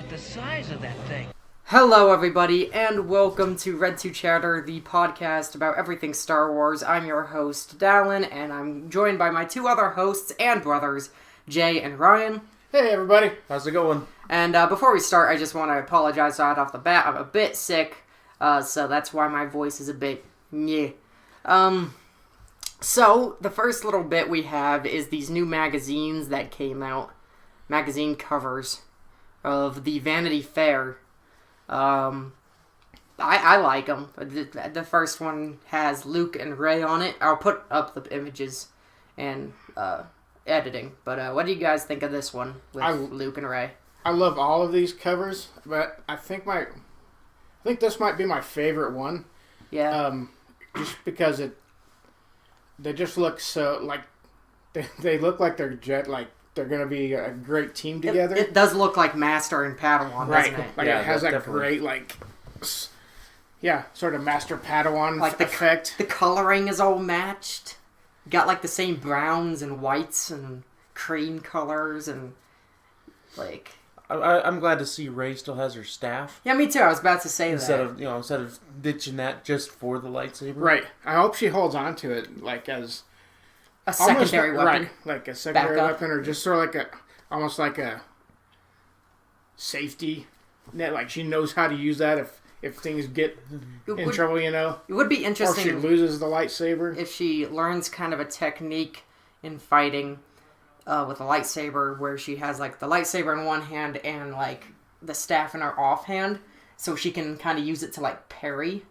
the size of that thing. Hello, everybody, and welcome to Red 2 Chatter, the podcast about everything Star Wars. I'm your host, Dallin, and I'm joined by my two other hosts and brothers, Jay and Ryan. Hey, everybody. How's it going? And before we start, I just want to apologize right off the bat. I'm a bit sick, so that's why my voice is a bit meh. So, the first little bit we have is these new magazines that came out. Magazine covers of the Vanity Fair. I like them. The first one has Luke and Rey on it. I'll put up the images and editing. But what do you guys think of this one with Luke and Rey? I love all of these covers, but I think this might be my favorite one. Yeah. Just because they just look so like they look like they're going to be a great team together. It does look like Master and Padawan, doesn't it? Like it has that definitely great, sort of Master Padawan effect. The coloring is all matched. Got like the same browns and whites and cream colors and like. I'm glad to see Rey still has her staff. Yeah, me too. I was about to say instead of ditching that just for the lightsaber. Right. I hope she holds on to it as a secondary weapon. Right, like a secondary weapon, or just sort of almost like a safety net. Like she knows how to use that if things get in trouble, you know. It would be interesting. Or if she loses the lightsaber. If she learns kind of a technique in fighting with a lightsaber, where she has like the lightsaber in one hand and like the staff in her offhand, so she can kind of use it to like parry.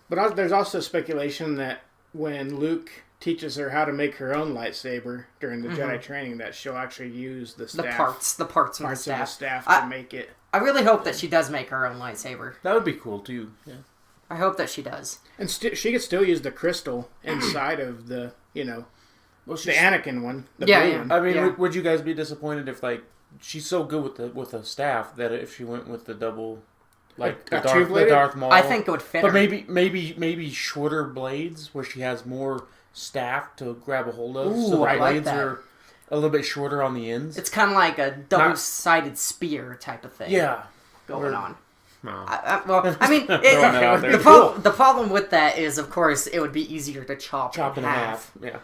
But there's also speculation that when Luke teaches her how to make her own lightsaber during the Jedi training, that she'll actually use the staff. The parts of the staff to make it. I really hope that she does make her own lightsaber. That would be cool too. Yeah. I hope that she does. And she could still use the crystal inside of the, the Anakin one. The blue one. I mean, would you guys be disappointed if she's so good with the staff that if she went with the double, the Darth Maul? I think it would fit but her. maybe shorter blades where she has more staff to grab a hold of. Ooh, so the I like blades that. are a little bit shorter on the ends. It's kind of like a double-sided spear type of thing. Yeah. Going on. No. The problem with that is, of course, it would be easier to chop in half. Yeah.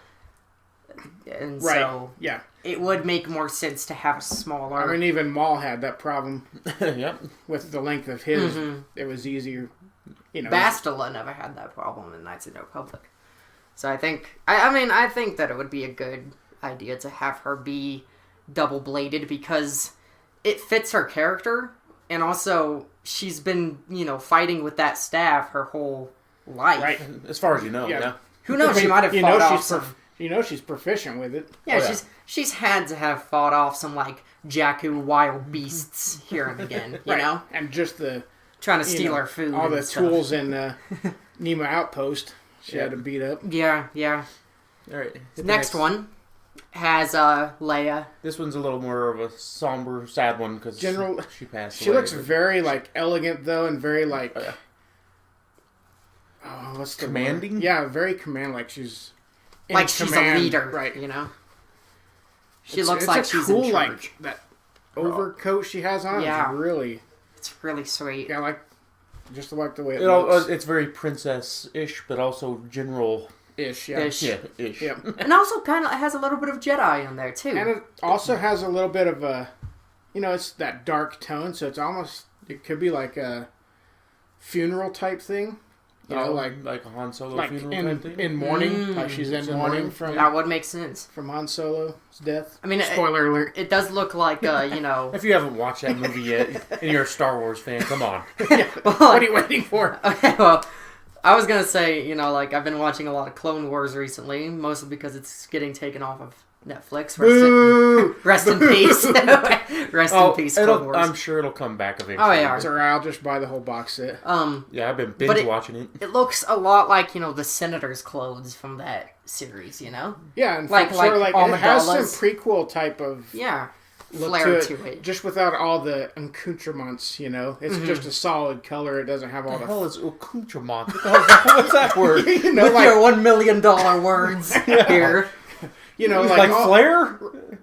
And right. so it would make more sense to have a smaller. I mean, even Maul had that problem. Yep. With the length of his, it was easier. Bastila never had that problem in Knights of the Republic. So I think, I think that it would be a good idea to have her be double-bladed because it fits her character, and also she's been, fighting with that staff her whole life. Right. As far as you know, yeah. Who knows? She might have fought off some... she's proficient with it. Yeah, she's had to have fought off some, Jakku wild beasts here and again, you know? And just trying to steal her food. All the stuff. tools in Nima Outpost she had to beat up. Yeah. All right. Next one has Leia. This one's a little more of a somber, sad one because she passed away. She looks very elegant though, and very what's the commanding? Word? Yeah, very command. Like she's she's a leader, right? She looks like she's cool, in charge. That overcoat she has on. Yeah, it's really sweet. Yeah, just like the way it looks. It's very princess-ish, but also general-ish. Yeah. Ish. Yep. And also kind of has a little bit of Jedi in there, too. And it also has a little bit of a, it's that dark tone, so it could be like a funeral type thing. Like a Han Solo funeral type thing? In mourning, like she's in mourning from... That would make sense. From Han Solo's death. I mean, spoiler alert. It does look like, If you haven't watched that movie yet, and you're a Star Wars fan, come on. What are you waiting for? Okay, well, I was going to say, I've been watching a lot of Clone Wars recently, mostly because it's getting taken off of Netflix. Rest in peace. Rest in peace, Clone Wars. I'm sure it'll come back eventually. Oh, yeah. Or I'll just buy the whole box set. Yeah, I've been binge watching it. It looks a lot like, the Senator's clothes from that series, Yeah, and like it has some prequel type of flair to it. Just without all the accoutrements, It's just a solid color. It doesn't have all the... hell is accoutrement? What's that word? With your $1 million words here. Like flair?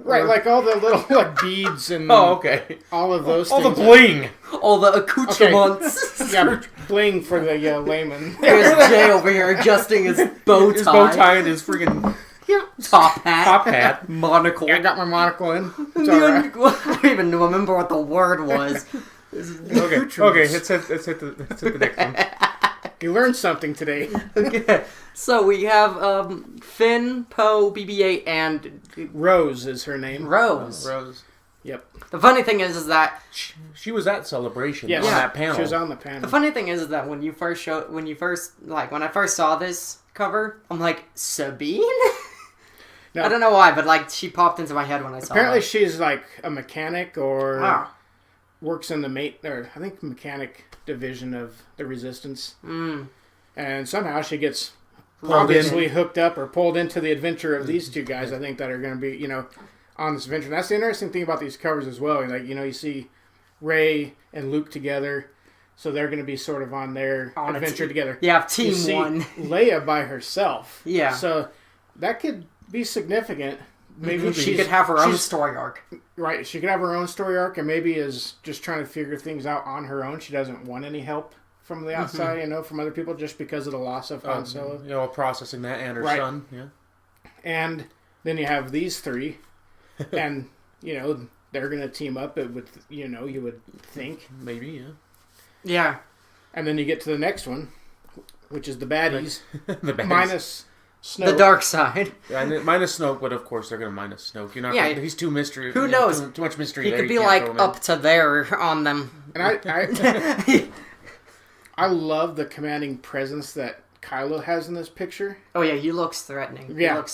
Right, like all the little like beads and Oh, okay. all of those All the things. bling. All the accoutrements. Yeah, bling for the layman. There's Jay over here adjusting his bow tie. His bow tie and his freaking Top hat. top hat. Monocle. Yeah, I got my monocle in. It's all right. I don't even remember what the word was. Okay. Let's hit the next one. You learned something today. Okay. So we have Finn, Poe, BB-8, and Rose is her name. Rose. Rose. Yep. The funny thing is that She was at Celebration Yes. on that panel. She was on the panel. the funny thing is that when I first saw this cover, I'm like, Sabine? No. I don't know why, but like she popped into my head when I saw Apparently that. she's like a mechanic or Wow. works in the I think mechanic division of the Resistance. Mm. And somehow she gets Pulled obviously hooked up or pulled into the adventure of these two guys, I think, that are going to be, on this adventure. And that's the interesting thing about these covers as well. Like, you see Rey and Luke together, so they're going to be sort of on their adventure together. Yeah, You Team see 1. Leia by herself. Yeah. So that could be significant. Maybe She could have her own story arc. Right, she could have her own story arc, and maybe is just trying to figure things out on her own. She doesn't want any help from the outside, from other people, just because of the loss of Han Solo. Processing that and her Right. son. Yeah. And then you have these three, and they're gonna team up. It would, you would think. Maybe, yeah. Yeah. And then you get to the next one, which is the baddies, The baddies. minus Snoke. The dark side. Yeah, and minus Snoke, but of course they're going to minus Snoke. You're not. Yeah. He's too mystery. Who knows? Too much mystery. He there. could You be can't like throw him up to there on them. And I love the commanding presence that Kylo has in this picture. Oh yeah, he looks threatening. Yeah,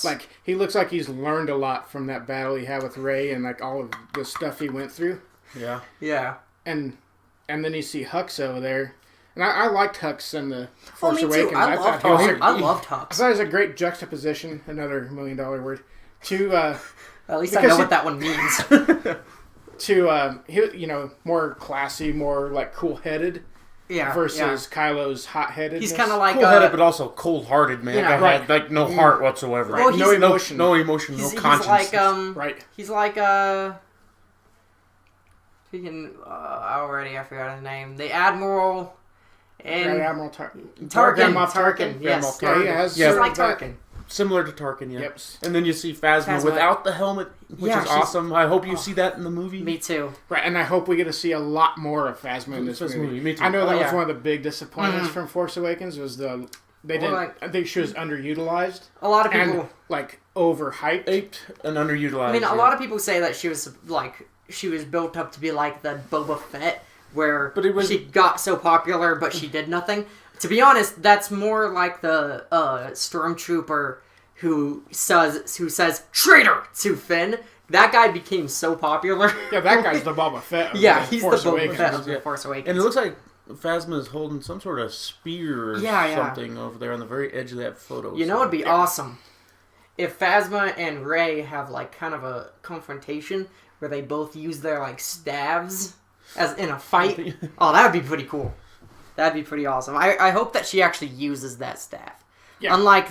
he looks like he's learned a lot from that battle he had with Rey and like all of the stuff he went through. in. Yeah. Yeah. And then you see Hux over there, and I liked Hux in the Oh, Force me too. Awakens. I loved Hux. I loved I Hux. thought it was a great juxtaposition, another $1 million word, to At least I because know what that one means. more classy, more like cool-headed Yeah. versus Kylo's hot-headed. He's kind of like Cool-headed, but also cold-hearted, man. Yeah, That right. had, like no heart whatsoever. Well, no emotion. No emotion. No conscience. He's like right. He's like Speaking already, I forgot his name. The Admiral and Grand Admiral Tarkin. Tarkin. Yes, Yeah, he Tarkin. has Just sort like of that- Tarkin. Similar to Tarkin, yeah. Yep. And then you see Phasma without the helmet, which Yeah, is she's- awesome. I hope you see that in the movie. Me too. Right, and I hope we get to see a lot more of Phasma in this movie. Me too. I know that Oh, was yeah. one of the big disappointments from Force Awakens was I think she was underutilized A lot of and people. like overhyped. Aped and underutilized. I mean, a lot of people say that she was built up to be like the Boba Fett, where she got so popular, but she did nothing. To be honest, that's more like the stormtrooper who says "traitor" to Finn. That guy became so popular. Yeah, that guy's the Boba Fett. Of Yeah, he's Force the Boba Awakens. Fett of the Force Awakens. And it looks like Phasma is holding some sort of spear or something over there on the very edge of that photo. You know, it'd be awesome if Phasma and Rey have like kind of a confrontation where they both use their like staves as in a fight. Oh, that would be pretty cool. That'd be pretty awesome. I hope that she actually uses that staff. Yeah. Unlike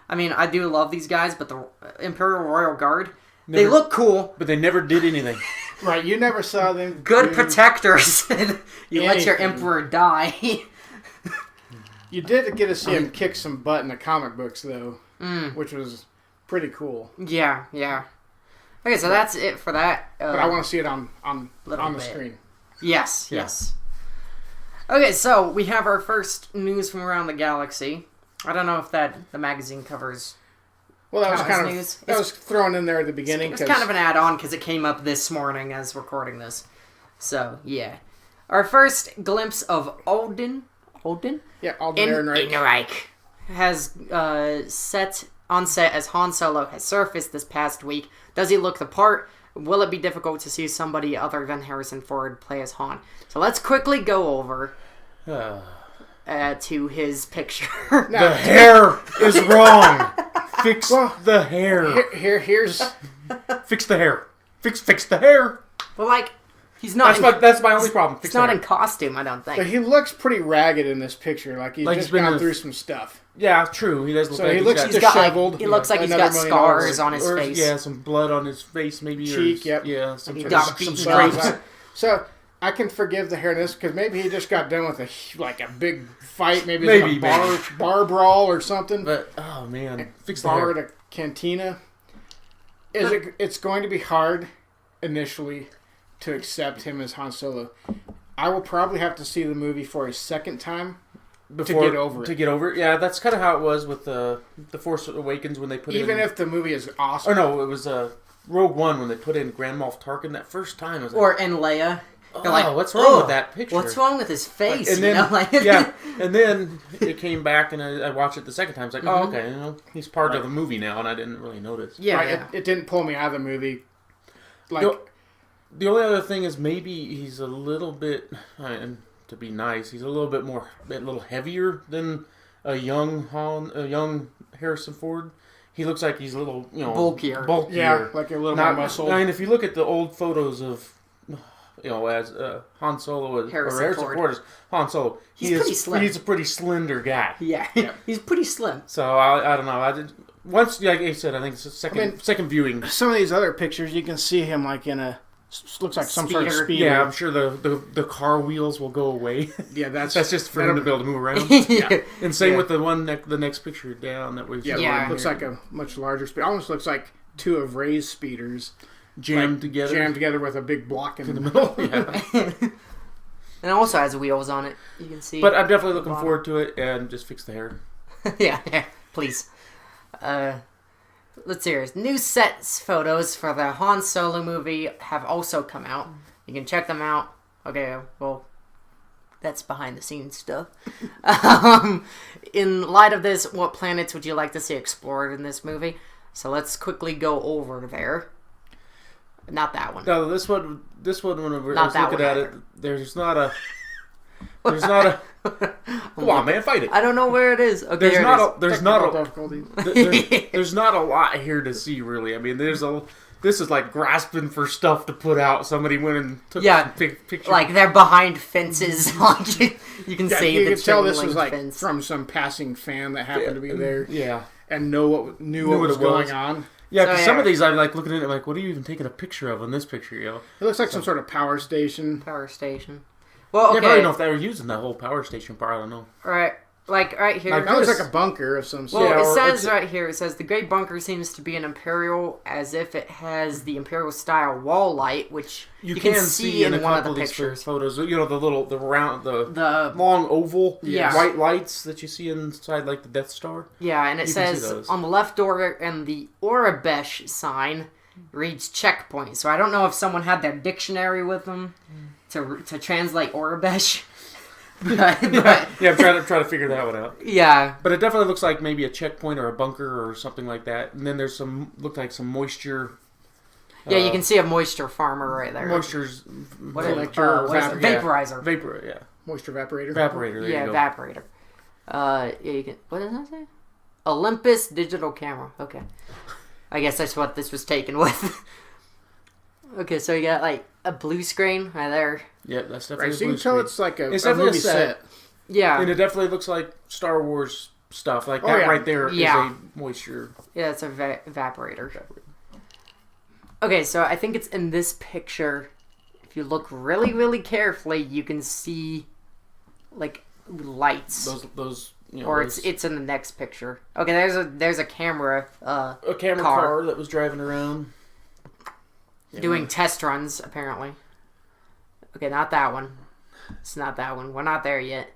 I do love these guys, but the Imperial Royal Guard, they look cool. But they never did anything. Right, you never saw them. Good protectors. You let your anything. Emperor die. You did get to see him kick some butt in the comic books, though, which was pretty cool. Yeah. Okay, so that's it for that. But I want to see it on the bit. screen. Yes. Okay, so we have our first news from around the galaxy. I don't know if the magazine covers. Well, that was Comics kind of news. that was thrown in there at the beginning. It's kind of an add-on because it came up this morning as recording this. So yeah, our first glimpse of Alden. Yeah, Alden Ehrenreich has set as Han Solo has surfaced this past week. Does he look the part? Will it be difficult to see somebody other than Harrison Ford play as Han? So let's quickly go over to his picture. The hair is wrong. Fix the hair. Here's Fix the hair. Fix the hair. Well, like, He's not. That's my only problem. He's not in costume, I don't think. But he looks pretty ragged in this picture. Like he's just gone through some stuff. Yeah, true. He does look like he looks he's disheveled. Got, he looks like he's got scars on his or, face. Yeah, some blood on his face, maybe. Cheek, or, yep. Yeah, some scrapes. So I can forgive the hair in this because maybe he just got done with a big fight. Maybe a bar brawl or something. But oh man, fix the bar hair. at a cantina. It's going to be hard initially to accept him as Han Solo. I will probably have to see the movie for a second time to get over it. Yeah, that's kind of how it was with the Force Awakens when they put even if the movie is awesome. Or no, it was Rogue One when they put in Grand Moff Tarkin that first time. It was in Leia. Oh, like, what's wrong with that picture? What's wrong with his face? And then, and then it came back, and I watched it the second time. It's like, oh, okay, he's part of the movie now, and I didn't really notice. Yeah, It didn't pull me out of the movie. The only other thing is maybe he's a little bit, and to be nice, he's a little heavier than a young Harrison Ford. He looks like he's a little, bulkier. Yeah, like a little more muscle. I mean, if you look at the old photos of, as Han Solo or Harrison Ford as Han Solo, he's pretty slim. He's a pretty slender guy. Yeah, he's pretty slim. So I don't know. Once, like I said, I think it's a second viewing. Some of these other pictures, you can see him like in a. Looks like some sort of speeder. Yeah, I'm sure the car wheels will go away. Yeah, that's just for him to be able to move around. Yeah. And same with the next picture down that was. Yeah, it looks like a much larger speeder. Almost looks like two of Rey's speeders jammed together with a big block in the middle. Yeah. And it also has wheels on it. You can see. But I'm definitely looking forward to it, and just fix the hair. yeah, please. Let's hear it. New sets photos for the Han Solo movie have also come out. You can check them out. Okay, well, that's behind the scenes stuff. In light of this, what planets would you like to see explored in this movie? So let's quickly go over there. Not that one. No, this one. When I was looking at it, there's not a. Come on, man, fight it. I don't know where it is. Okay, there's not a lot here to see, really. I mean, this is like grasping for stuff to put out. Somebody went and took some pictures. Like they're behind fences. You can see you can tell this was like from some passing fan that happened to be there. Yeah, and knew what was going on. Yeah, because some of these I'm like looking at it like, what are you even taking a picture of in this picture? It looks like some sort of power station. Well, okay. I don't know if they were using that whole power station part. I don't know. Right. Like, right here. That looks like a bunker of some sort. Well, it says right here, the Great Bunker seems to be an Imperial, as if it has the Imperial-style wall light, which you can see in one of the pictures. Photos. The long oval white lights that you see inside, like the Death Star. Yeah, and it says on the left door, and the Aurebesh sign reads checkpoint. So I don't know if someone had their dictionary with them to translate Aurebesh. I'm trying to figure that one out. Yeah, but it definitely looks like maybe a checkpoint or a bunker or something like that. And then there's looked like some moisture. Yeah, you can see a moisture farmer right there. Moisture's vaporizer. Vapor, yeah. Moisture evaporator. Evaporator. There you go. Evaporator. You can. What does that say? Olympus digital camera. Okay, I guess that's what this was taken with. Okay, so you got like a blue screen right there. Yeah, that's definitely so you can tell it's like a definitely movie set. Yeah. And it definitely looks like Star Wars stuff. Like that right there is a moisture. Yeah, it's a evaporator. Okay, so I think it's in this picture. If you look really, really carefully, you can see like lights. Those it's in the next picture. Okay, there's a camera. A camera car that was driving around. Doing test runs, apparently. Okay, not that one. It's not that one. We're not there yet.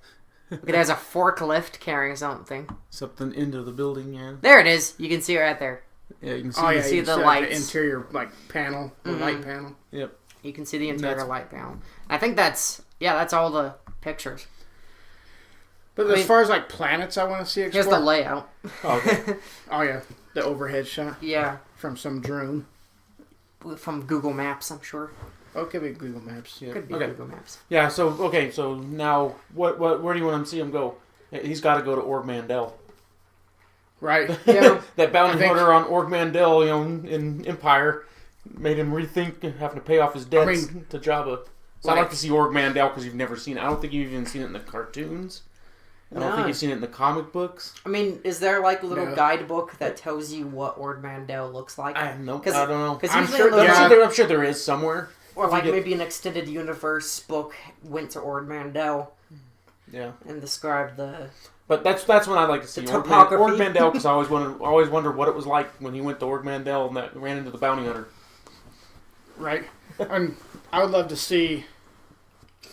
Okay, there's a forklift carrying something. Something into the building, yeah. There it is. You can see it right there. Yeah, you can see, you see the lights. The interior panel, the light panel. Yep. You can see the interior light panel. I think that's all the pictures. But as far as like planets I want to see explored. Here's the layout. Oh, okay. Oh yeah, the overhead shot. Yeah. From some drone. From Google Maps, I'm sure. Oh, could be Google Maps. Yeah. Could be Google Maps. Yeah. So now where do you want him to see him go? He's got to go to Org Mandel. Right. Yeah. That bounty hunter on Org Mandel, in Empire. made him rethink having to pay off his debts to Jabba. So I'd like to see Org Mandel because you've never seen it. I don't think you've even seen it in the cartoons. I don't think you've seen it in the comic books. I mean, is there like a little guidebook that tells you what Ord Mandel looks like? I don't know. I'm sure there is somewhere. Or like maybe an extended universe book went to Ord Mandel. Yeah. And described the... But that's when I'd like to see Ord Mandel, because I always wondered what it was like when he went to Ord Mandel and that ran into the bounty hunter. Right. And I would love to see...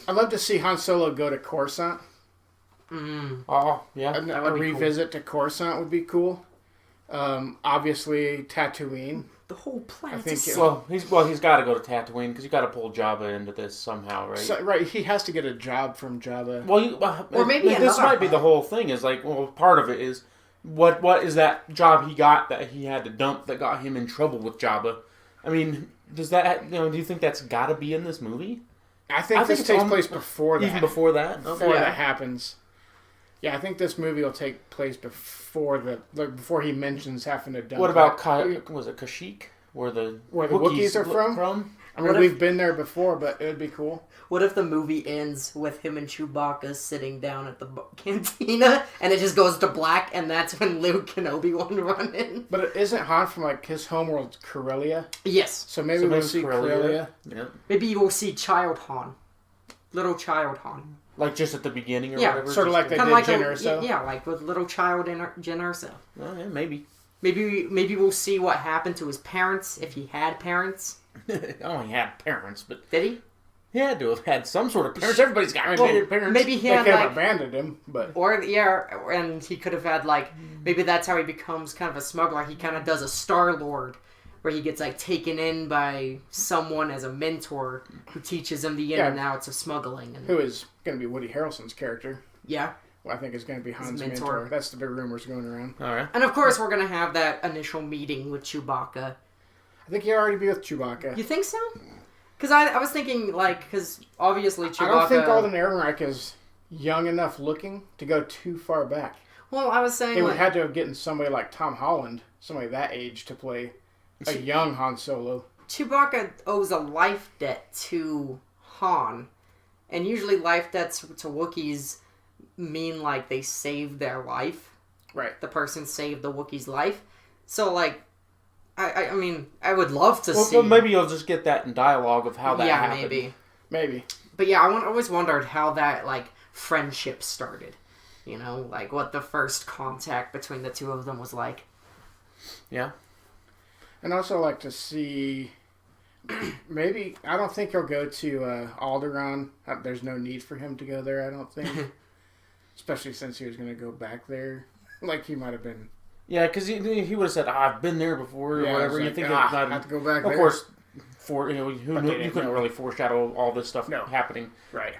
I'd love to see Han Solo go to Coruscant. Oh, yeah. A revisit to Coruscant would be cool. Obviously, Tatooine. The whole planet. He's got to go to Tatooine because you got to pull Jabba into this somehow, right? So, right, he has to get a job from Jabba. Well, or maybe this might be the whole thing. Is like, well, part of it is what is that job he got that he had to dump that got him in trouble with Jabba? I mean, does that do you think that's got to be in this movie? I think this takes place before that. Even before that, before that happens. Yeah, I think this movie will take place before he mentions having to dump. What about was it Kashyyyk, where the Wookiees are from? I mean, we've been there before, but it would be cool. What if the movie ends with him and Chewbacca sitting down at the cantina, and it just goes to black, and that's when Luke and Obi-Wan run in? But it isn't Han from like his homeworld, Corellia? Yes. So maybe we'll see Corellia. Yeah. Maybe you will see Child Han, little Child Han. Like just at the beginning or whatever? Sort of like they did Jyn Erso. Yeah, like with little child in Jyn Erso. Oh, yeah, maybe. Maybe we'll see what happened to his parents, if he had parents. Oh, he had parents, but... Did he? He had to have had some sort of parents. Everybody's got parents. Maybe he had, could have abandoned him, but... and he could have had, like... Maybe that's how he becomes kind of a smuggler. He kind of does a Star-Lord, where he gets, like, taken in by someone as a mentor who teaches him the in and outs of smuggling. And... Who is going to be Woody Harrelson's character. Yeah. Well, I think it's going to be Han's mentor. That's the big rumors going around. All right. And, of course, we're going to have that initial meeting with Chewbacca. I think he'll already be with Chewbacca. You think so? Because I was thinking, like, because obviously Chewbacca... I don't think Alden Ehrenreich is young enough looking to go too far back. Well, I was saying... They would have to have gotten somebody like Tom Holland, somebody that age, to play a young Han Solo. Chewbacca owes a life debt to Han. And usually life debts to Wookiees mean, like, they saved their life. Right. The person saved the Wookiee's life. So, like... I mean, I would love to see... Well, maybe you'll just get that in dialogue of how that happened. Yeah, maybe. But yeah, I always wondered how that, like, friendship started. You know, like, what the first contact between the two of them was like. Yeah. And also like to see... maybe... I don't think he'll go to Alderaan. There's no need for him to go there, I don't think. Especially since he was going to go back there. Like, he might have been... Yeah, because he would have said, I've been there before, or whatever. Like, you think I have to go back there. Of course, you couldn't really foreshadow all this stuff happening. Right.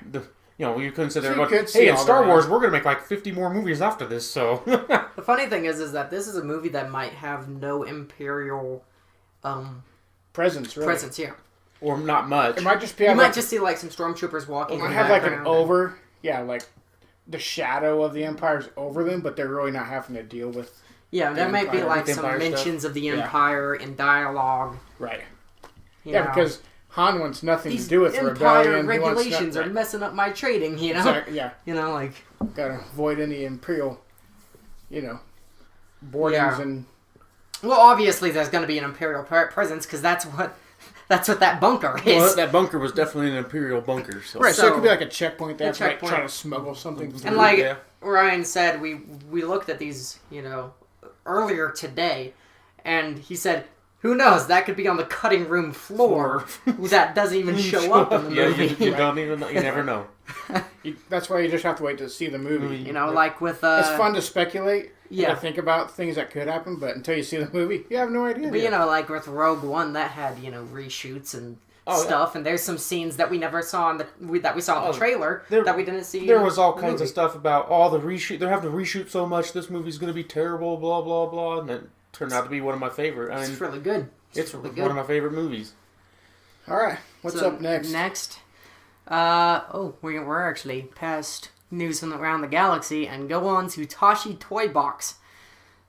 You couldn't sit there and go, hey, in Star Wars, we're going to make like 50 more movies after this, so... The funny thing is that this is a movie that might have no Imperial... presence, really. Presence, yeah. Or not much. It might just be... You might just see, like, some stormtroopers walking. It might have, like, an over... Yeah, like, the shadow of the Empire's over them, but they're really not having to deal with... Yeah, there might be like some mentions of the Empire in dialogue. Right. Because Han wants nothing to do with Empire rebellion. Regulations are messing up my trading, you know? Exactly, yeah. You know, like... Gotta avoid any Imperial, boardings and... Well, obviously there's gonna be an Imperial presence, because that's what that bunker is. Well, that bunker was definitely an Imperial bunker. So. Right, so it could be like a checkpoint. They have to try to smuggle something through. And like Ryan said, we looked at these, earlier today, and he said, who knows, that could be on the cutting room floor that doesn't even show up in the movie. You don't even know, you never know. That's why you just have to wait to see the movie. Like with... it's fun to speculate, to think about things that could happen, but until you see the movie, you have no idea. But, like with Rogue One, that had, reshoots and stuff, and there's some scenes that we never saw that we saw in the trailer that we didn't see. There was all kinds of stuff about all the reshoot. They're having to reshoot so much. This movie's going to be terrible. Blah blah blah. And it turned out to be one of my favorite. It's really good. It's really good. One of my favorite movies. All right, what's up next? Next, we're actually past news from around the galaxy and go on to Tashi Toy Box.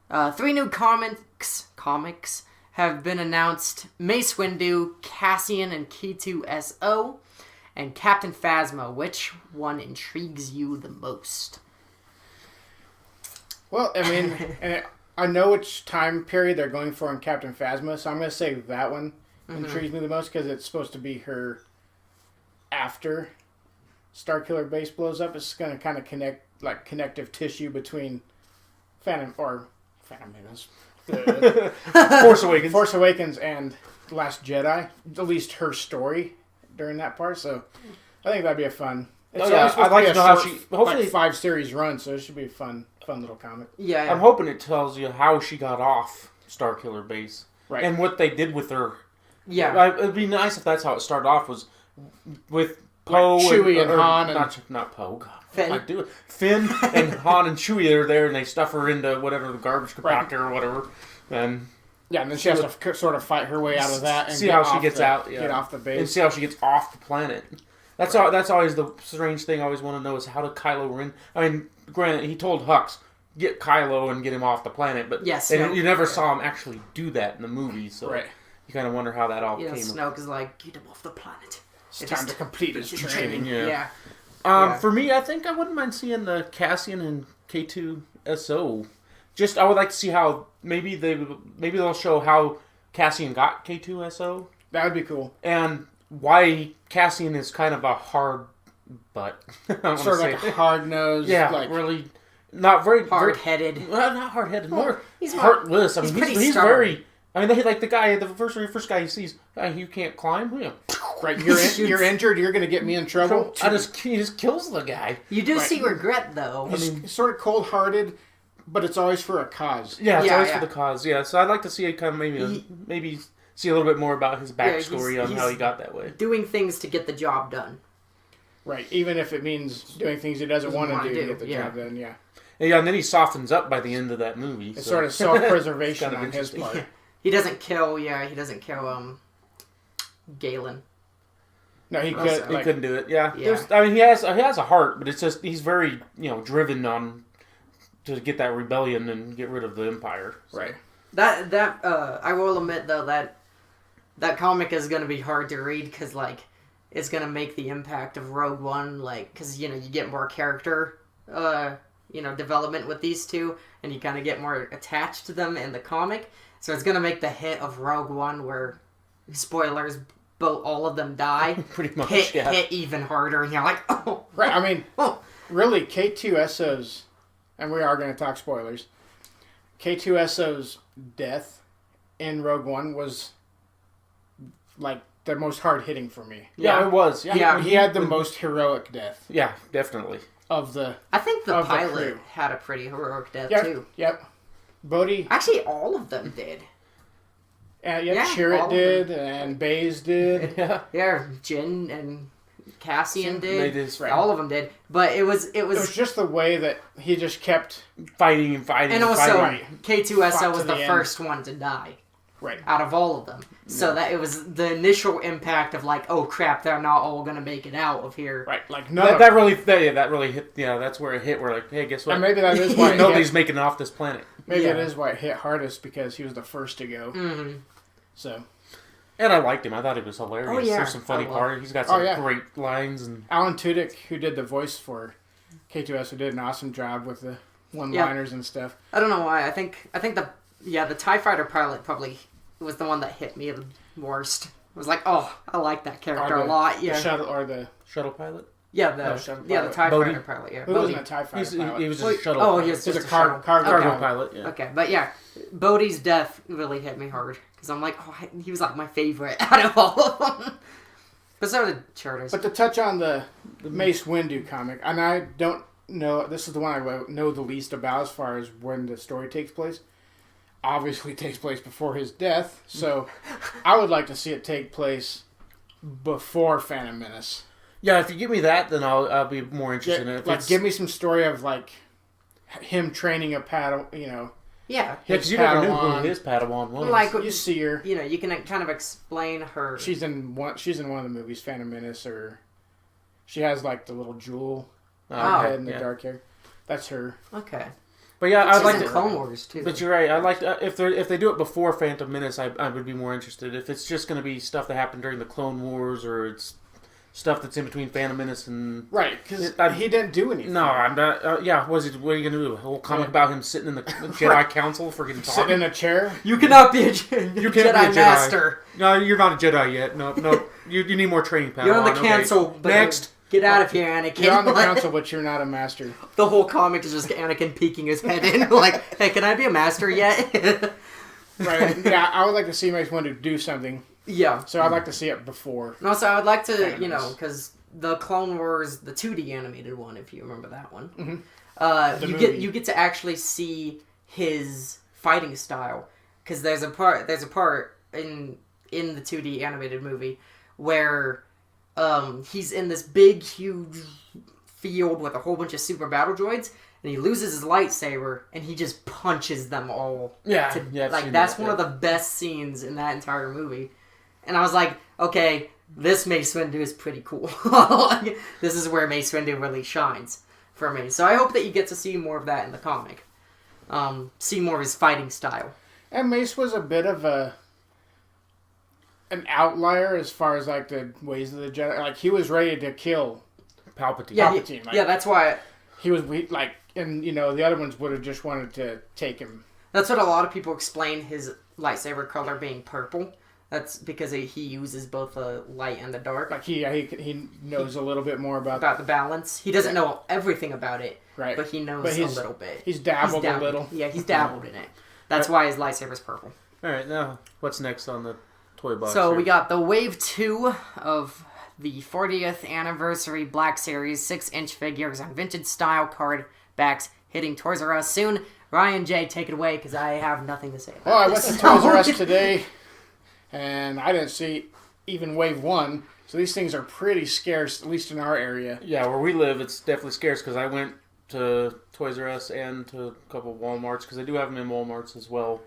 3 new comics have been announced Mace Windu, Cassian and K2SO, and Captain Phasma. Which one intrigues you the most? Well, I mean, I know which time period they're going for in Captain Phasma, so I'm going to say that one intrigues me the most because it's supposed to be her after Starkiller Base blows up. It's going to kind of connect, like, connective tissue between Phantom Menace, Force Awakens, and Last Jedi. At least her story during that part. So I think that'd be a fun. It's I'd like to know how she. Hopefully, like 5 series run, so it should be a fun little comic. Yeah. I'm hoping it tells you how she got off Starkiller Base, Right. and what they did with her. Yeah. It'd be nice if that's how it started off, was with Poe Like Chewie and Han, not Poe. God, Finn. what am I doing? Finn and Han and Chewie are there, and they stuff her into whatever the garbage compactor or whatever, and then she has to sort of fight her way out of that and see how she gets out, get off the base, and see how she gets off the planet. That's all. That's always the strange thing I always want to know is how did Kylo Ren. I mean, granted, he told Hux get Kylo and get him off the planet, but yes, you never saw him actually do that in the movie, so you kind of wonder how that all came. Snoke is like, get him off the planet. It's time to complete his training. Yeah. For me, I think I wouldn't mind seeing the Cassian and K2SO. Just I would like to see how maybe they'll show how Cassian got K2SO. That would be cool. And why Cassian is kind of a hard butt. Sort of like a hard-nosed. Yeah, like, really not very hard-headed. Well, not hard-headed. More he's heartless. I mean, he's stubborn. very. I mean, like the first guy he sees, you can't climb. Yeah. Right, you're injured. You're going to get me in trouble. He just kills the guy. You do see regret though. He's sort of cold-hearted, but it's always for a cause. Yeah, it's always for the cause. Yeah, so I'd like to see it kind of maybe see a little bit more about his backstory on how he got that way. Doing things to get the job done. Right, even if it means doing things he doesn't want to do to get the job done. Yeah. Yeah, and then he softens up by the end of that movie. It's sort of self-preservation on his interesting. part. He doesn't kill. Galen. No, he couldn't do it. Yeah. Yeah. I mean, he has a heart, but it's just he's very driven on to get that rebellion and get rid of the Empire. So. Right. That I will admit though that comic is going to be hard to read because like it's going to make the impact of Rogue One because you get more character development with these two and you kind of get more attached to them in the comic, so it's going to make the hit of Rogue One where spoilers. But all of them die. Pretty much, hit even harder, and you're like, oh. Right, I mean, really, K2SO's, and we are going to talk spoilers, K2SO's death in Rogue One was, like, the most hard-hitting for me. Yeah, it was. Yeah, he had the most heroic death. Yeah, definitely. I think the pilot had a pretty heroic death, too. Yep. Bodhi... Actually, all of them did. Chirrut did, and Baze did. Yeah, Jin and Cassian did. They did. All of them did. But it was just the way that he just kept fighting. And also, K2SO was the first one to die. Right. Out of all of them. So that it was the initial impact of like, oh crap, they're not all going to make it out of here. Right. Like, that really hit, that's where it hit. We're like, hey, guess what? And maybe that is why nobody's making it off this planet. Maybe that is why it hit hardest, because he was the first to go. Mm-hmm. So. And I liked him. I thought he was hilarious. Oh, yeah. There's some funny parts. He's got some great lines. And Alan Tudyk, who did the voice for K2SO, did an awesome job with the one-liners and stuff. I don't know why. I think the TIE Fighter pilot probably was the one that hit me the worst. It was like, oh, I like that character a lot. Yeah. The shuttle pilot? Yeah, the TIE Fighter pilot. Yeah, he wasn't a TIE Fighter pilot. He was just a shuttle. Oh, he was just a cargo pilot. Yeah. Okay, but yeah, Bodhi's death really hit me hard because I'm like, oh, he was like my favorite out of all of them. But so did Chirrut. But to touch on the Mace Windu comic, and I don't know, this is the one I know the least about as far as when the story takes place. Obviously, it takes place before his death, so I would like to see it take place before Phantom Menace. Yeah, if you give me that, then I'll be more interested in it. Give me some story of like him training a Padawan, Yeah, because you never knew who his Padawan was. Like you see her, you can kind of explain her. She's in one of the movies, Phantom Menace, or she has like the little jewel head in the dark hair. That's her. Okay. But yeah, It's I'd like in to. Clone Wars too. But you're right. I like if they do it before Phantom Menace, I would be more interested. If it's just going to be stuff that happened during the Clone Wars, or it's stuff that's in between Phantom Menace and right, because he didn't do anything. No, I'm not. Yeah, what are you going to do? A whole comic about him sitting in the Jedi Council for getting sitting in a chair. You cannot be a You can't Jedi be a Jedi Master. No, you're not a Jedi yet. No. You need more training. Padawan. You're on the council. Okay. Next. Get out of here, Anakin. You're on the council, but you're not a master. The whole comic is just Anakin peeking his head in, like, hey, can I be a master yet? Right. Yeah, I would like to see Mace Windu do something. Yeah. So I'd like to see it before. No, so I would like to, because the Clone Wars, the 2D animated one, if you remember that one, you get to actually see his fighting style, because there's a part in the 2D animated movie where he's in this big, huge field with a whole bunch of super battle droids, and he loses his lightsaber, and he just punches them all. Yeah, that's one of the best scenes in that entire movie. And I was like, okay, this Mace Windu is pretty cool. This is where Mace Windu really shines for me. So I hope that you get to see more of that in the comic. See more of his fighting style. And Mace was a bit of an outlier as far as like the ways of the Jedi. Like he was ready to kill Palpatine. Yeah, that's why he was like, and the other ones would have just wanted to take him. That's what a lot of people explain his lightsaber color being purple. That's because he uses both the light and the dark. Like he knows a little bit more about the balance. He doesn't know everything about it, right? But he knows a little bit. He's dabbled a little. Yeah, he's dabbled in it. That's why his lightsaber's purple. All right, now what's next on the toy box? So here? we got the Wave 2 of the 40th anniversary Black Series 6-inch figures on vintage style card backs hitting Toys R Us soon. Ryan J, take it away because I have nothing to say about I went to Toys R Us today, and I didn't see even Wave 1, so these things are pretty scarce, at least in our area. Yeah, where we live, it's definitely scarce because I went to Toys R Us and to a couple of Walmarts because they do have them in Walmarts as well,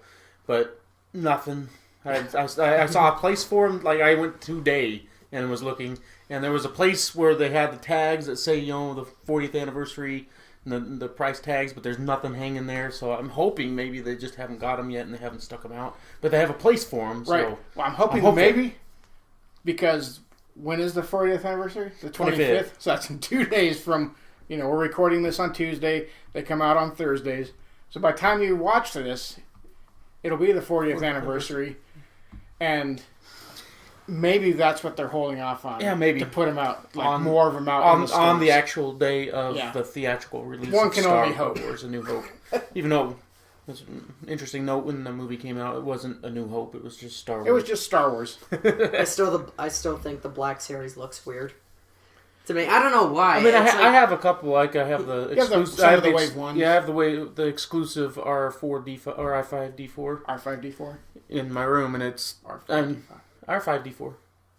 but nothing. I saw a place for them, like I went today and was looking, and there was a place where they had the tags that say, the 40th anniversary, and the price tags, but there's nothing hanging there, so I'm hoping maybe they just haven't got them yet and they haven't stuck them out, but they have a place for them. So right. Well, I'm hoping maybe, because when is the 40th anniversary? The 25th? So that's in 2 days from, we're recording this on Tuesday, they come out on Thursdays, so by the time you watch this, it'll be the 40th anniversary. And maybe that's what they're holding off on. Yeah, maybe. To put them out, more of them out on the actual day of the theatrical release. One of can Star only hope. Wars, A New Hope. Even though, it's an interesting note, when the movie came out, it wasn't A New Hope, it was just Star Wars. It was just Star Wars. I still think the Black Series looks weird. To me, I don't know why. I mean, I have a couple. Like I have the exclusive. I have the Wave 1s. Yeah, I have the exclusive R4D5 or R5D4. R5D4 in my room, and it's R5D4.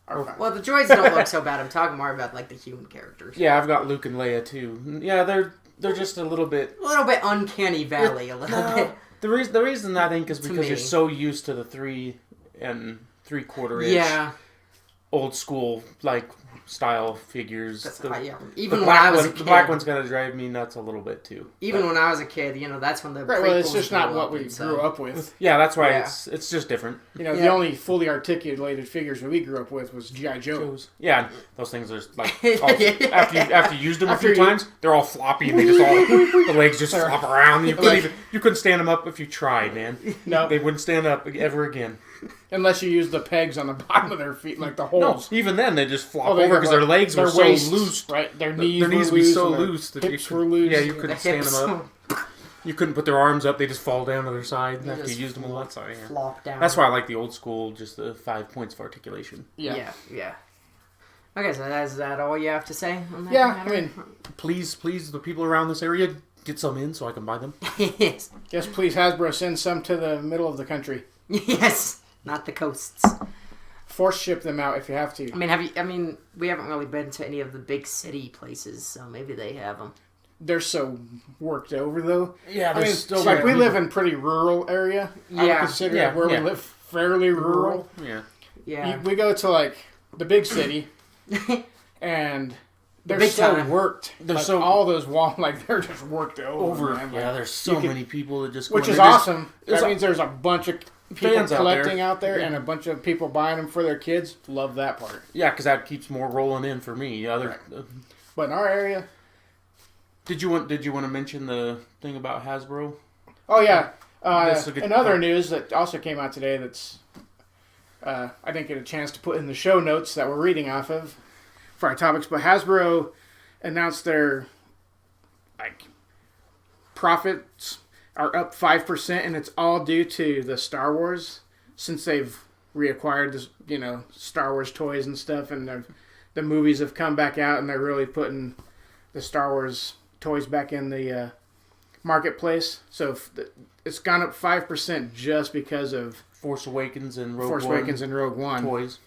R5. Well, the droids don't look so bad. I'm talking more about like the human characters. Yeah, I've got Luke and Leia too. Yeah, they're just a little bit uncanny valley. Bit. The reason I think is because you're so used to the 3 3/4 inch old school style figures. Even when I was a kid, the black one's gonna drive me nuts a little bit too. Even when I was a kid, that's when the right. Well, it's just not what we grew up with. Yeah, that's why it's just different. The only fully articulated figures that we grew up with was G.I. Joe's. Yeah, those things are after you used them a few times, they're all floppy and they just the legs just flop around. You couldn't stand them up if you tried, man. No, they wouldn't stand up ever again. Unless you use the pegs on the bottom of their feet, like the holes. No, even then they just flop over because their legs were so loose. Right, their knees would be so loose that hips were loose. Yeah, you couldn't stand them up. You couldn't put their arms up; they just fall down to their side after you used them a lot. So, flop down. That's why I like the old school, just the 5 points of articulation. Yeah. Okay, so is that all you have to say on that? Yeah, I mean, please, the people around this area get some in so I can buy them. Yes. Yes, please, Hasbro, send some to the middle of the country. Yes. Not the coasts. Force ship them out if you have to. I mean, we haven't really been to any of the big city places, so maybe they have them. They're so worked over, though. Yeah, still we live in pretty rural area. Yeah, I would consider where we live fairly rural. Yeah. Yeah. We go to the big city, and they're Big so time. worked. They're Like, so- all those walls, like they're just worked over. Man. Yeah, Like, there's so you many people that just go which in is there. awesome. There's That a- means there's a bunch of people fans out collecting there. out there, Yeah. and a bunch of people buying them for their kids. Love that part. Yeah, because that keeps more rolling in for me. But in our area, Did you want to mention the thing about Hasbro? oh yeah. This is a good Another part. news that also came out today that's I didn't get a chance to put in the show notes that we're reading off of for our topics, but Hasbro announced their profits are up 5%, and it's all due to the Star Wars, since they've reacquired this, Star Wars toys and stuff, and the movies have come back out, and they're really putting the Star Wars toys back in the marketplace. So it's gone up 5% just because of Force Awakens and Rogue Force One Awakens and Rogue One toys.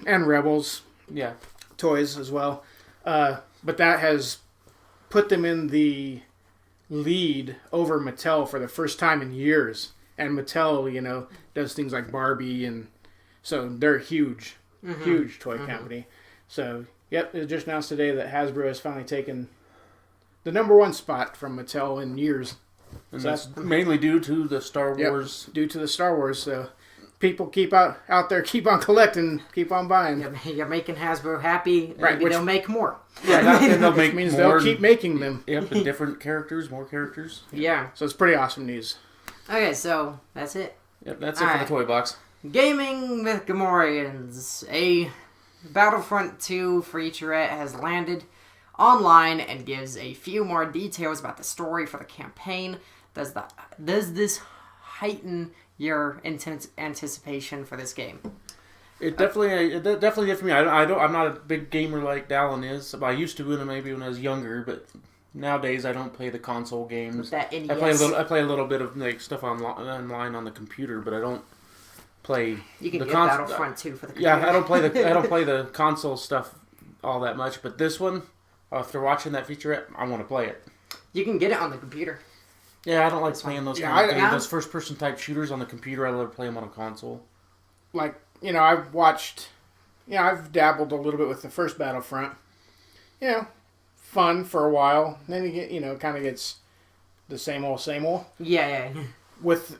and Rebels Yeah. toys as well. But that has put them in the lead over Mattel for the first time in years. And Mattel, does things like Barbie, and so they're a huge toy company. So, yep, it was just announced today that Hasbro has finally taken the number one spot from Mattel in years. And So that's mainly due to the Star Yep, Wars. due to the Star Wars. So people keep out there, keep on collecting, keep on buying. You're making Hasbro happy. Right, Maybe which- they'll make more. Yeah, and they'll Which make means more. they'll keep making them. Yep, and different characters, more characters. Yeah. So it's pretty awesome news. Okay, so that's it. Yep, that's it All for right. the toy box. Gaming with Gamorreans. A Battlefront 2 featurette has landed online and gives a few more details about the story for the campaign. Does this heighten your intense anticipation for this game? It definitely did for me. I'm not a big gamer like Dallin is. I used to maybe when I was younger, but nowadays I don't play the console games. With that NES. I play a little bit of stuff online on the computer, but I don't play. You can the get Battlefront 2 for the computer. Yeah, I don't play the console stuff all that much. But this one, after watching that featurette, I want to play it. You can get it on the computer. Yeah, I don't like playing those Yeah, kind of I- games, those first-person type shooters on the computer. I love playing them on a console. I've dabbled a little bit with the first Battlefront. Fun for a while. Then you get, it kind of gets the same old. Yeah. With,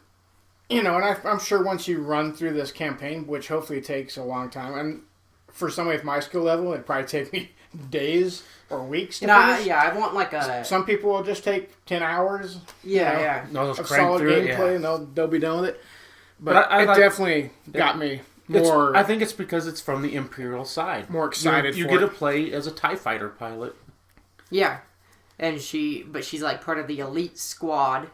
and I'm sure once you run through this campaign, which hopefully takes a long time, and for somebody with my skill level, it'd probably take me days or weeks to finish. I want like a... Some people will just take 10 hours Yeah. No, those of crank solid through it, gameplay, yeah. and they'll be done with it. But I it like- definitely got me more I think it's because it's from the Imperial side. more excited You for get it. to play as a TIE fighter pilot. Yeah. And she's like part of the elite squad.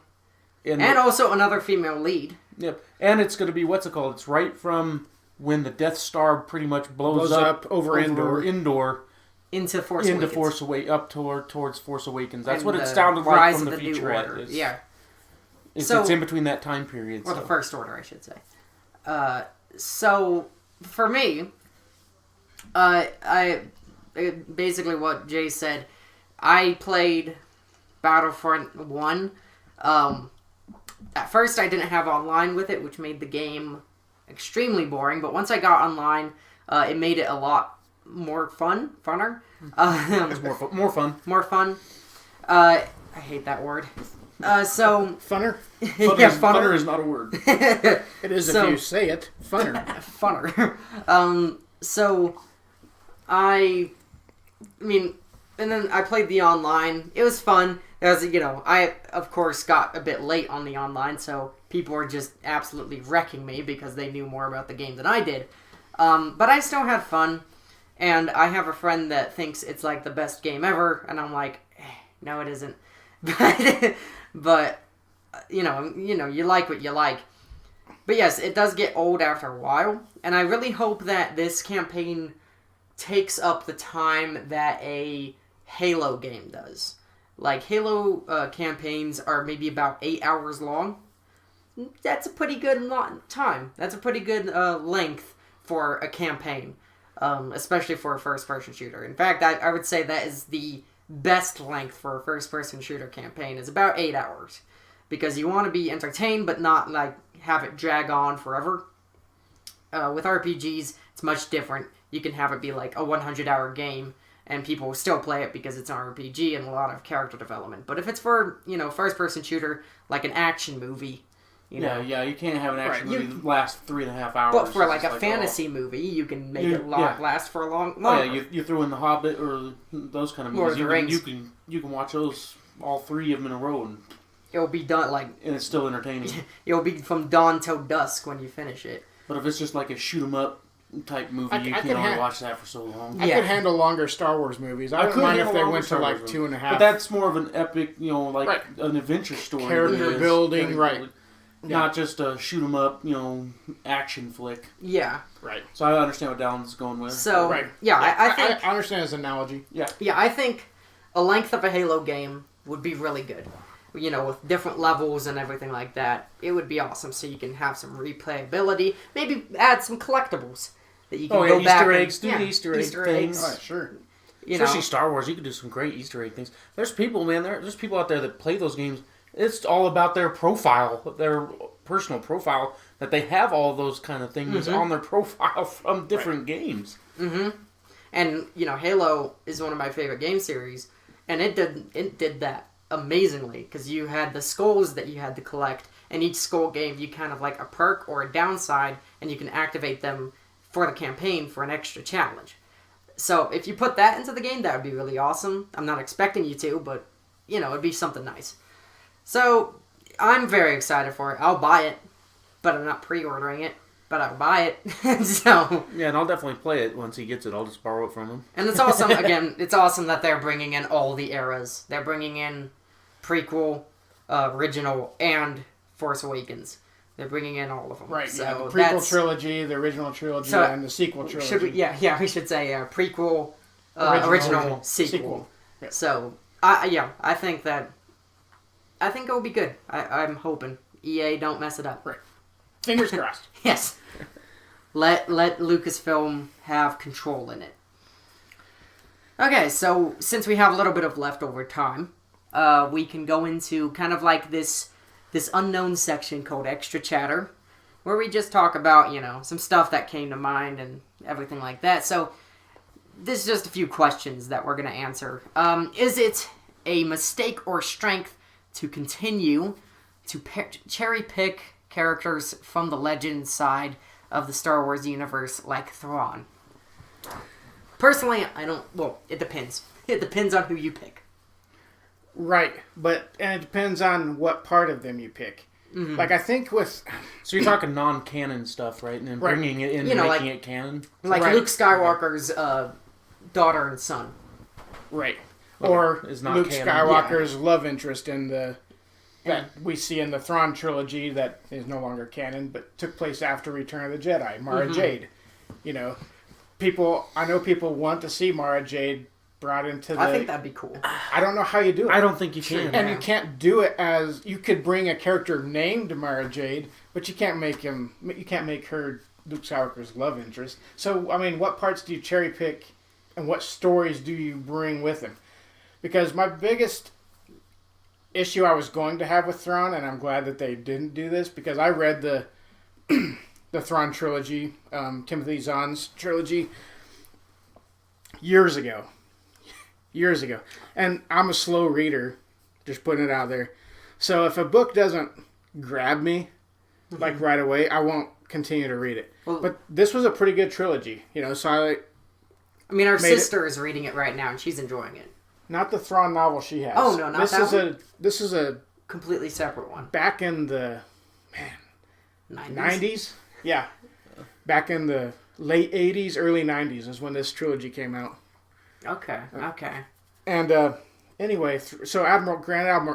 And Also another female lead. yep. And it's going to be, what's it called? It's right from when the Death Star pretty much blows up over Endor. Into Force into Awakens. Force Awakens, up towards Force Awakens. That's And what it the sounded like Rise from of the the New featurette. Order. It's, Yeah. it's So- in between that time period. Or so. the First Order, I should say. So, for me, basically what Jay said, I played Battlefront 1. At first I didn't have online with it, which made the game extremely boring, but once I got online, it made it a lot more funner. It was more fun. More fun. I hate that word. So, Funner? yeah, Funner is not a word. It is So- if you say it. Funner. funner. So I mean, and then I played the online. It was fun. It was, I of course got a bit late on the online, so people were just absolutely wrecking me because they knew more about the game than I did. But I still had fun, and I have a friend that thinks it's like the best game ever, and I'm like, no, it isn't. But you like what you like. But yes, it does get old after a while, and I really hope that this campaign takes up the time that a Halo game does. Like, Halo campaigns are maybe about 8 hours long. That's a pretty good time. That's a pretty good length for a campaign, especially for a first-person shooter. In fact, I would say that is the best length for a first-person shooter campaign, is about 8 hours. Because you want to be entertained, but not, have it drag on forever. With RPGs, it's much different. You can have it be, a 100-hour game, and people will still play it because it's an RPG and a lot of character development. But if it's for, first-person shooter, like an action movie, you know... Yeah, you can't have an action movie that lasts 3.5 hours. But for, like, a fantasy movie, you can make it last for a long... longer. Oh, yeah, you throw in The Hobbit or those kind of movies. You can watch those, all 3 of them in a row, and... It'll be done, like... And it's still entertaining. It'll be from dawn till dusk when you finish it. But if it's just like a shoot-'em-up type movie, you can only watch that for so long. I could handle longer Star Wars movies. I wouldn't mind if they went to like 2.5. But that's more of an epic, an adventure story. Character building, right. Not just a shoot-'em-up, action flick. Yeah. Right. So I understand what Dallin's going with. So, right. I think... I understand his analogy. Yeah, I think a length of a Halo game would be really good. With different levels and everything like that. It would be awesome, so you can have some replayability. Maybe add some collectibles that you can go back Easter eggs. Do the Easter egg things. Oh, sure. Especially Star Wars, you can do some great Easter egg things. There's people, man, there's people out there that play those games. It's all about their profile, their personal profile, that they have all those kind of things on their profile from different games. Mm-hmm. And, Halo is one of my favorite game series, and it did that amazingly, because you had the skulls that you had to collect, and each skull gave you kind of like a perk or a downside, and you can activate them for the campaign for an extra challenge. So if you put that into the game, that would be really awesome. I'm not expecting you to, but, it'd be something nice. So I'm very excited for it. I'll buy it, but I'm not pre-ordering it, but I'll buy it. So yeah, and I'll definitely play it once he gets it. I'll just borrow it from him. And it's awesome, again, it's awesome that they're bringing in all the eras. They're bringing in prequel, original, and Force Awakens. They're bringing in all of them. Right, so yeah, the prequel trilogy, the original trilogy, and the sequel trilogy. We should say prequel, original, sequel. Yeah. So, I think it will be good. I'm hoping. EA, don't mess it up. Right. Fingers crossed. Yes. Let Lucasfilm have control in it. Okay, so since we have a little bit of leftover time, we can go into kind of like this unknown section called Extra Chatter, where we just talk about, some stuff that came to mind and everything like that. So, this is just a few questions that we're going to answer. Is it a mistake or strength to continue to cherry-pick characters from the legend side of the Star Wars universe like Thrawn? Personally, I don't... Well, it depends. It depends on who you pick. Right, and it depends on what part of them you pick. Mm-hmm. Like, I think with... So you're talking non-canon stuff, right? And then bringing it in and making it canon? Like Luke Skywalker's daughter and son. Right. Or Luke Skywalker's love interest in that we see in the Thrawn trilogy that is no longer canon, but took place after Return of the Jedi, Mara Jade. I know people want to see Mara Jade brought into the... I think that'd be cool. I don't know how you do it. I don't think you can. And you can't do it as... You could bring a character named Mara Jade, but you can't make her Luke Skywalker's love interest. So, I mean, what parts do you cherry pick and what stories do you bring with him? Because my biggest issue I was going to have with Thrawn, and I'm glad that they didn't do this, because I read the Thrawn trilogy, Timothy Zahn's trilogy, years ago. And I'm a slow reader, just putting it out there. So if a book doesn't grab me, like right away, I won't continue to read it. Well, but this was a pretty good trilogy, so our sister is reading it right now, and she's enjoying it. Not the Thrawn novel she has. Oh, no, not that one? This is a... completely separate one. Back in the... 90s? Yeah. Back in the late 80s, early 90s is when this trilogy came out. Okay. And anyway, so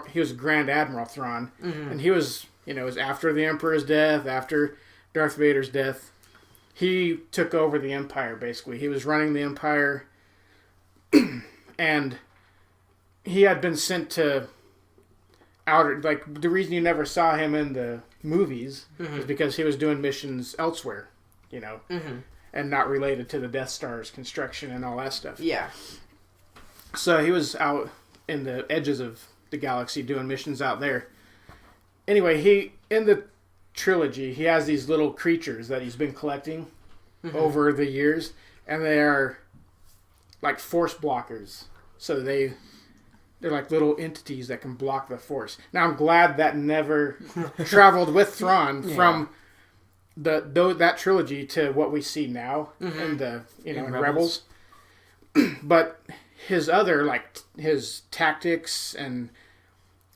he was Grand Admiral Thrawn, and he was, it was after the Emperor's death, after Darth Vader's death. He took over the Empire, basically. He was running the Empire, and he had been sent to the reason you never saw him in the movies is because he was doing missions elsewhere, and not related to the Death Star's construction and all that stuff. Yeah. So he was out in the edges of the galaxy doing missions out there. Anyway, in the trilogy, he has these little creatures that he's been collecting over the years, and they are like force blockers. So they're like little entities that can block the force. Now I'm glad that never traveled with Thrawn from that trilogy to what we see now in the in Rebels. But his other his tactics and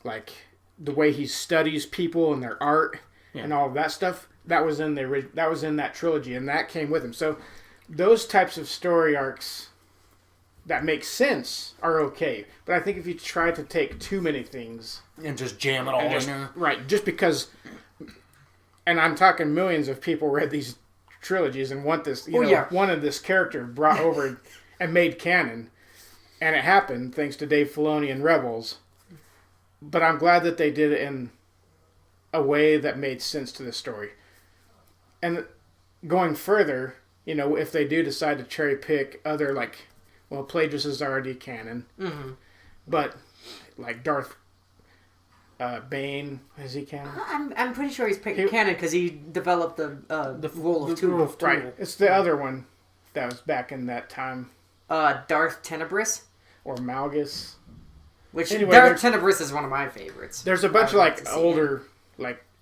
like the way he studies people and their art and all of that stuff, that was in that trilogy, and that came with him. So those types of story arcs that make sense are okay. But I think if you try to take too many things and just jam it all in there, right? Just because, and I'm talking millions of people read these trilogies and want this, wanted this character brought over and made canon, and it happened thanks to Dave Filoni and Rebels. But I'm glad that they did it in a way that made sense to the story. And going further, if they do decide to cherry pick other Plagueis is already canon, but like Darth Bane, is he canon? I'm pretty sure he's canon because he developed the rule of two. Right, it's the other one that was back in that time. Darth Tenebris or Malgus. Which Darth Tenebris is one of my favorites. There's a bunch of older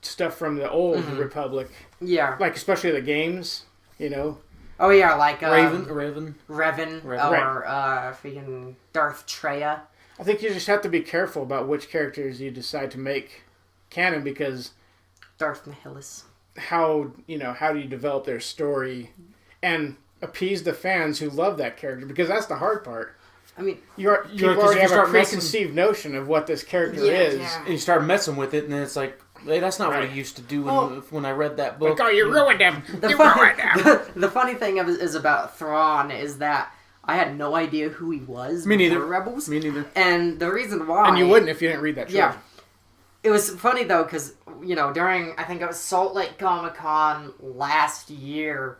stuff from the old Republic. Yeah, especially the games. Oh yeah, like Revan, or freaking Darth Treya. I think you just have to be careful about which characters you decide to make canon, because Darth Nihilus. How do you develop their story and appease the fans who love that character? Because that's the hard part. I mean, people already have a preconceived notion of what this character is, and you start messing with it, and then it's like, hey, that's not what he used to do when I read that book. You ruined him. The funny thing is about Thrawn is that I had no idea who he was. Me neither. Rebels. Me neither. And the reason why, and you wouldn't if you didn't read that trilogy. Yeah. It was funny though, because during, I think it was Salt Lake Comic-Con last year,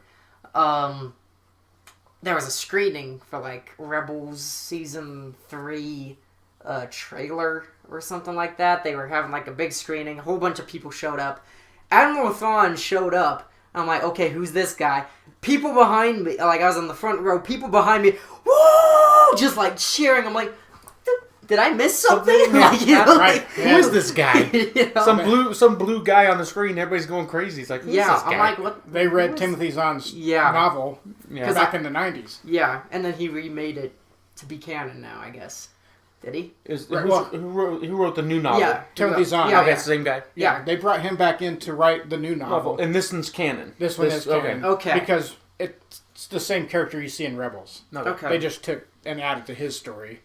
there was a screening for Rebels Season 3 trailer or something like that. They were having a big screening. A whole bunch of people showed up. Admiral Thrawn showed up. I'm like, okay, who's this guy? People behind me, I was in the front row, people behind me, woo! Just cheering. I'm like, did I miss something? Who is this guy? Some blue guy on the screen. Everybody's going crazy. It's like, who's this guy? I'm like, what? They read Timothy Zahn's novel back in the 90s. Yeah, and then he remade it to be canon now, I guess. Did he? Who wrote the new novel? Yeah, Timothy Zahn. Yeah, that's the same guy. Yeah, they brought him back in to write the new novel. And this one's canon. This one is canon. Okay. Because it's the same character you see in Rebels. Okay. They just took and added to his story.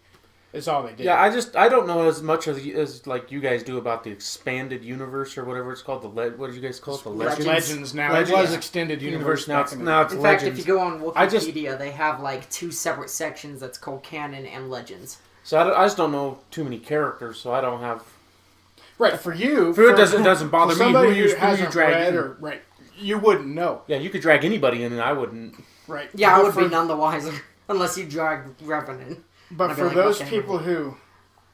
Is all they did. Yeah, I don't know as much as you guys do about the expanded universe or whatever it's called. What did you guys call it? The Legends now. It was extended universe. Now it's in Legends. fact, if you go on Wikipedia, they have two separate sections that's called canon and Legends. So I just don't know too many characters, so I don't have. Right, for you, it doesn't bother me who you drag in. Right, you wouldn't know. Yeah, you could drag anybody in, and I wouldn't. Right. Yeah, I would be none the wiser unless you drag Revan in. But for those people who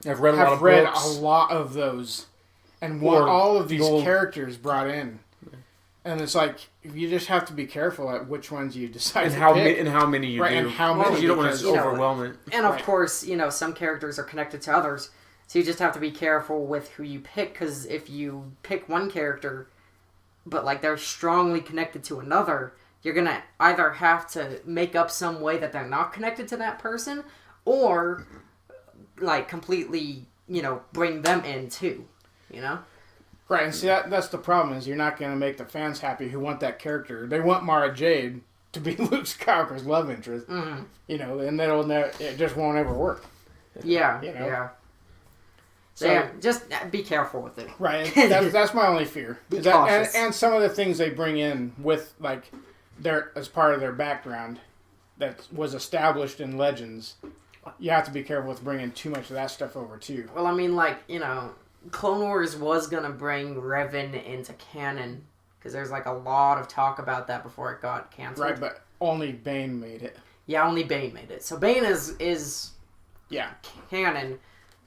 have read a lot of those and want all of these characters brought in, and it's you just have to be careful at which ones you decide to pick. And how many you do. And how many. You don't want to overwhelm it. And of course, some characters are connected to others, so you just have to be careful with who you pick, because if you pick one character, but they're strongly connected to another, you're going to either have to make up some way that they're not connected to that person, or completely, bring them in too, Right, and see, that's the problem, is you're not going to make the fans happy who want that character. They want Mara Jade to be Luke Skywalker's love interest, and it just won't ever work. Yeah, yeah. So just be careful with it. Right, that's my only fear. Be cautious. And some of the things they bring in with, as part of their background that was established in Legends, you have to be careful with bringing too much of that stuff over, too. Well, I mean, Clone Wars was going to bring Revan into canon, because there's, a lot of talk about that before it got canceled. Right, but only Bane made it. Yeah, only Bane made it. So Bane is canon,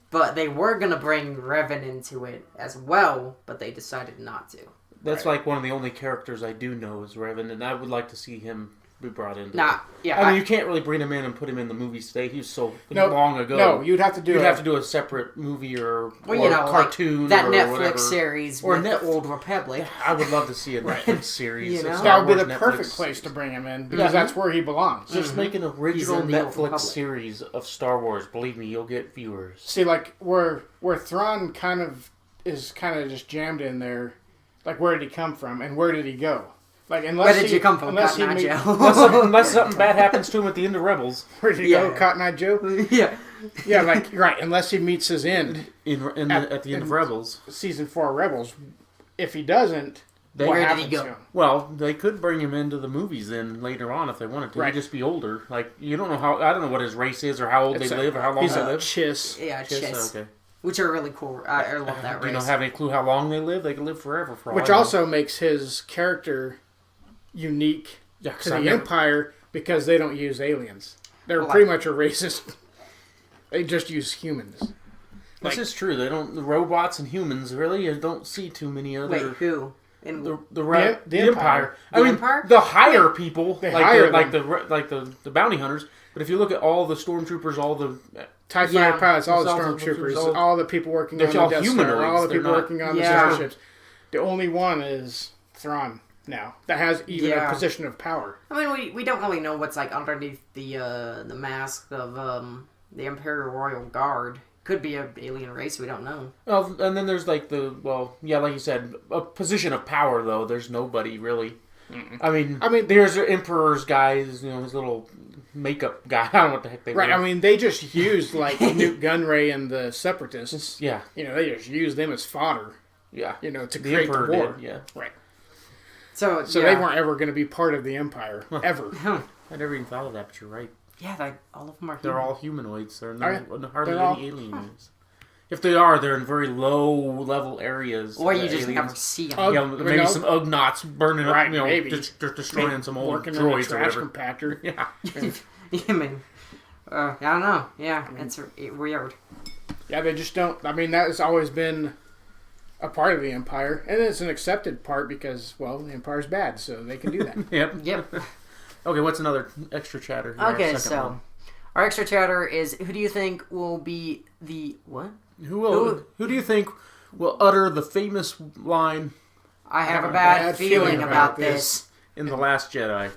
but they were going to bring Revan into it as well, but they decided not to. That's one of the only characters I do know is Revan, and I would like to see him be brought into. Nah, yeah. I mean, you can't really bring him in and put him in the movie state. He was so long ago. No, you'd have to do a separate movie or like cartoon that or Netflix whatever. series or the Old Republic. I would love to see a Netflix series. You know? that would be the Netflix. perfect place to bring him in because that's where he belongs. Just make an original in the Old Netflix Republic. series of Star Wars. Believe me, you'll get viewers. See, like where Thrawn kind of just jammed in there. Like, where did he come from and where did he go? Like, Where did you come from, Unless Cotton Eye he Joe? Unless something bad happens to him at the end of Rebels. Where did he go, Cotton Eye Joe? Yeah. Yeah, like right. Unless he meets his end At the end of Rebels. season 4 Rebels. If he doesn't, what Where did happens he go? to him? Well, they could bring him into the movies then later on if they wanted to. Right. He'd just be older. Like, you don't know I don't know what his race is or how old they live or how long He's they a live. Chiss. Yeah, Chiss. Okay. Which are really cool. I love that Do race. you have any clue how long they live? They can live forever for all Which I know. also makes his character unique to the Empire because they don't use aliens. They're pretty much a racist. They just use humans. This is true. They don't. The robots and humans really you don't see too many other. Wait, who? In The The Empire. The Empire? The higher people, They like hire the bounty hunters. But if you look at all the stormtroopers, all the TIE fighter pilots, all the It's all stormtroopers, all the people working on the all Death Star, humanoids. all the They're people not- working on the Yeah. starships. The only one is Thrawn now that has even a position of power. I mean, we don't really know what's like underneath the mask of the Imperial Royal Guard. Could be an alien race. We don't know. Well, and then there's like like you said, a position of power though. There's nobody really. I mean, there's the Emperor's guys, his little makeup guy. I don't know what the heck they Right. were. I mean, they just used like Newt Gunray and the Separatists. Yeah. They just used them as fodder. Yeah. To The create Emperor the war. did. Yeah. Right. So They weren't ever going to be part of the Empire ever. I never even thought of that, but you're right. Yeah, all of them are. They're all humanoids. There are hardly They're all- any aliens. If they are, they're in very low level areas. Or you just aliens. never see them. Yeah, maybe some Ugnaughts burning Right, up, maybe. just destroying some old Working in a droids or trash whatever. compactor. Yeah. I mean, I don't know. Yeah, it's weird. Yeah, they just don't. I mean, that has always been a part of the Empire, and it's an accepted part because, well, the Empire's bad, so they can do that. Yep. Okay, what's another extra chatter? Here, Okay, our second so one. our extra chatter is: who do you think will be the what? Who do you think will utter the famous line I have a bad feeling about this. in The Last Jedi?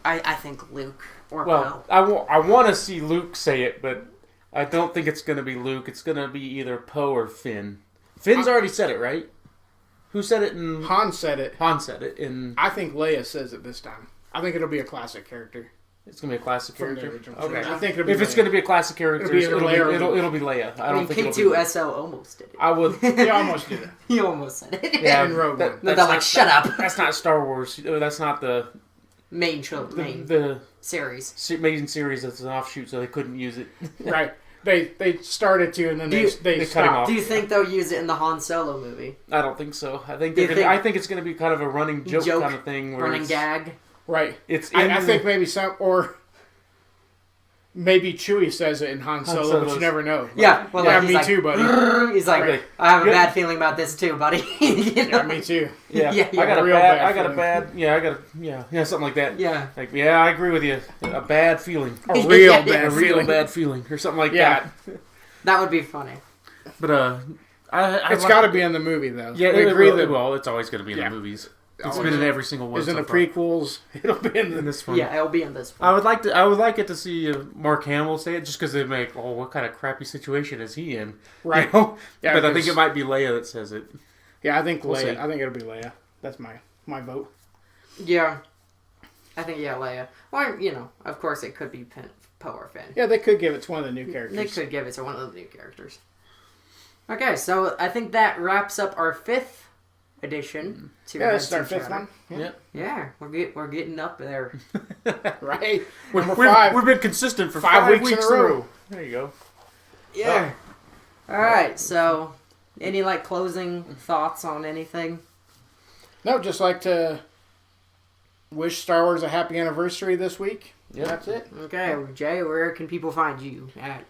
I think Luke or Well, Poe. I want to see Luke say it, but I don't think it's going to be Luke. It's going to be either Poe or Finn. Finn's already said it, right? Who said it in... Han said it. Han said it in... I think Leia says it this time. I think it'll be a classic character. It's going to be a classic From the character? original Okay. trilogy. I think it'll be If it's Leia. going to be a classic character, It'll be Leia or it'll be Leia. I don't think it'll be... K2SO almost did it. I would... He almost did it. He almost said it. Yeah, In Rogue One. They're like, shut up. That's not Star Wars. That's not the Main the series. main series that's an offshoot, so they couldn't use it. Right. They started to, and then they cut him stopped. off. Do you think they'll use it in the Han Solo movie? I don't think so. I think Do you think- I think it's going to be kind of a running joke kind of thing. Where Running gag? Right. It's I think maybe maybe Chewie says it in Han Solo, but you never know. Yeah, well, yeah, like, me too, buddy. He's like, Right. I have a bad feeling about this too, buddy. You know? Yeah, me too. Yeah, Yeah, I got a real bad. bad I got a feeling. bad. Yeah, something like that. Yeah. Like, yeah, I agree with you. A bad feeling. A real Yeah, bad A real feeling. bad feeling, or something like Yeah. that. That would be funny. But It's got to be in the movie, though. Yeah, we agree that well, it's always going to be in Yeah. the movies. It's Always. been in every single one. is in so the far. prequels. It'll be in this one. Yeah, it'll be in this one. I would like it to see Mark Hamill say it, just because they make, what kind of crappy situation is he in? Right. You know? Yeah, but I think 'cause- it might be Leia that says it. Yeah, I think We'll Leia. see. I think it'll be Leia. That's my vote. Yeah. I think, Leia. Or, of course it could be Poe or Finn. Yeah, they could give it to one of the new characters. They could give it to one of the new characters. Okay, so I think that wraps up our 5th edition. To Yeah, this is our Heads and 5th Chatter. one. Yeah. Yeah, we're getting up there. Right. We've, Number 5. we've been consistent for 5 5 weeks in a row. There you go. Yeah. Alright, so any closing thoughts on anything? No, just like to wish Star Wars a happy anniversary this week. Yeah. That's it. Okay, Jay, where can people find you at?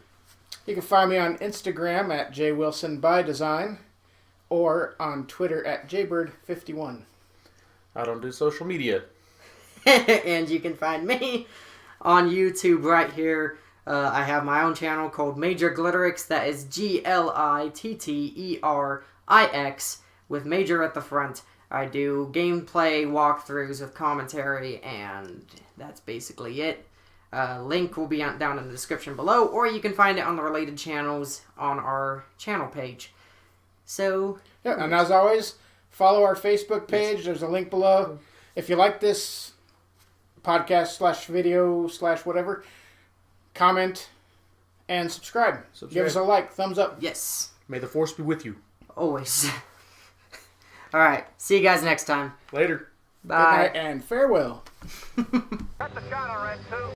You can find me on Instagram at jwilsonbydesign or on Twitter at jbird51. I don't do social media. And you can find me on YouTube right here. I have my own channel called Major Glitterix. That is Glitterix with Major at the front. I do gameplay walkthroughs with commentary, and that's basically it. Link will be down in the description below, or you can find it on the related channels on our channel page. So, yeah, and as always, follow our Facebook page. Yes. There's a link below. If you like this podcast / video / whatever, comment and subscribe. Give us a like, thumbs up. Yes. May the force be with you. Always. All right. See you guys next time. Later. Bye. Good night and farewell. Cut the shot, all right, too.